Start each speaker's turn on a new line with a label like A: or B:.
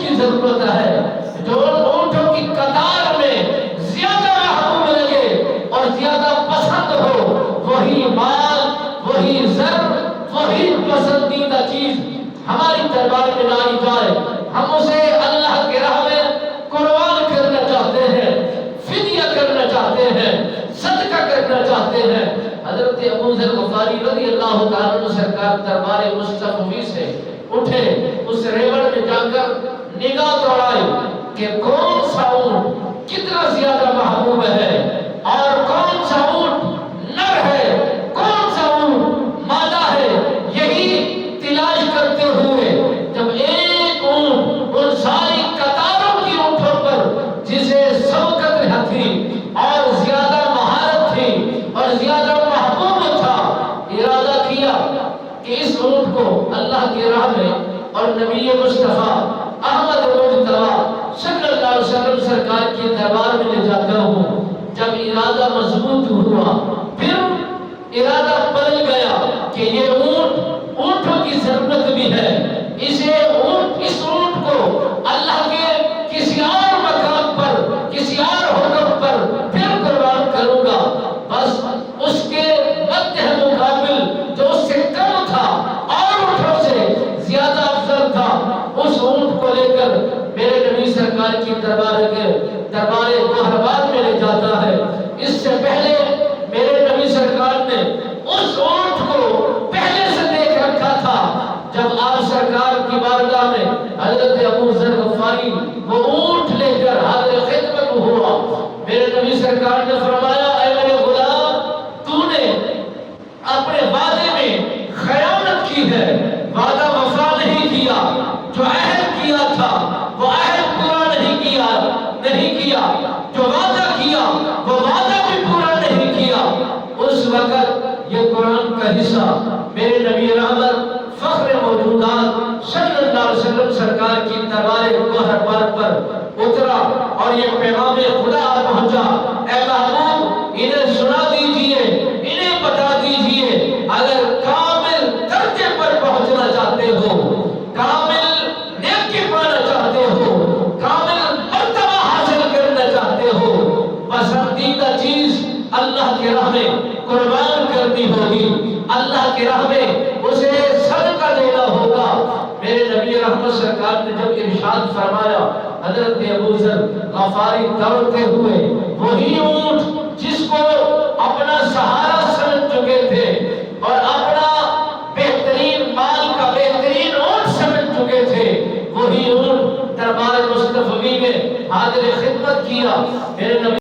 A: کی ضرورت ہے، جو اونٹوں کی قطار میں زیادہ محبوب لگے اور زیادہ پسند ہو، وہی مال، وہی زر، وہی پسندیدہ چیز ہماری دربار میں لائی جائے۔ ہم اسے اللہ کے راہ میں قربان کرنا چاہتے ہیں، فدیہ کرنا چاہتے ہیں، صدقہ کرنا چاہتے ہیں۔ حضرت ابو ذر غفاری رضی اللہ تعالیٰ عنہ سرکار دربار مصطفی سے اٹھے، اس ریوڑ میں جا کر نگاہ دوڑائی کہ کون سا اونٹ کتنا زیادہ محبوب ہے اور کون سا اونٹ نر ہے، کون سا اونٹ مادہ ہے۔ یہی تلاش کرتے ہوئے جب ایک اونٹ ان ساری قطاروں کی اونٹوں پر جسے سبقت تھی اور زیادہ مہارت تھی اور زیادہ محبوب تھا، ارادہ کیا کہ اس اونٹ کو اللہ کی راہ میں اور نبی مصطفیٰ احمد مجتبی صلی اللہ علیہ وسلم سرکار کے دربار میں لے جاتا ہوں۔ جب ارادہ مضبوط ہوا، پھر ارادہ بدل گیا کہ یہ اونٹ اونٹوں کی ضرورت بھی ہے، اس اونٹ کو اللہ کے کسی اور مقام پر، کسی اور حکم پر پھر قربان کروں گا۔ بس اس کے مدح مقابل جو اس سے کم تھا اور اونٹوں سے زیادہ افضل تھا، اس اونٹ کو لے کر میرے نبی سرکار کی دربار گوہرباد میں لے جاتا ہے۔ اس سے پہلے میرے نبی سرکار نے اس اونٹ کو پہلے سے دیکھ رکھا تھا۔ جب آپ سرکار کی بارگاہ میں حضرت ابو ذر غفاری وہ اونٹ لے کر حاضر خدمت ہوا، میرے نبی سرکار نے فرمایا، اے میرے غلام، تو نے اپنے وعدے میں خیانت کی ہے، وعدہ وفا نہیں کیا، جو عہد کیا تھا وہ عہد پورا نہیں کیا، جو وعدہ کیا وہ وعدہ بھی پورا نہیں کیا۔ اس وقت یہ قرآن کا حصہ میرے نبی رحمت فخر موجودات صلی اللہ علیہ وسلم سرکار کی دربار گوہرباد پر اترا اور یہ پیغام خدا پہنچا، اے محبوب انہیں سنا دیجئے، انہیں بتا دیجئے، اگر کامل درجے پر پہنچنا چاہتے ہو، کامل نیکی پانا چاہتے ہو، کامل مرتبہ حاصل کرنا چاہتے ہو، پسندیدہ چیز اللہ کی راہ میں قربان کرنی ہوگی، اللہ کی راہ میں اسے صدقہ دینا ہوگا۔ میرے نبی رحمت سرکار نے جب ارشاد فرمایا، حضرت ابو ذر غفاری دوڑتے ہوئے وہی اونٹ جس کو اپنا سہارا سمجھ چکے تھے اور اپنا بہترین مال کا بہترین اونٹ سمجھ چکے تھے، وہی اونٹ دربار مصطفی میں حاضر خدمت کیا۔ میرے نبی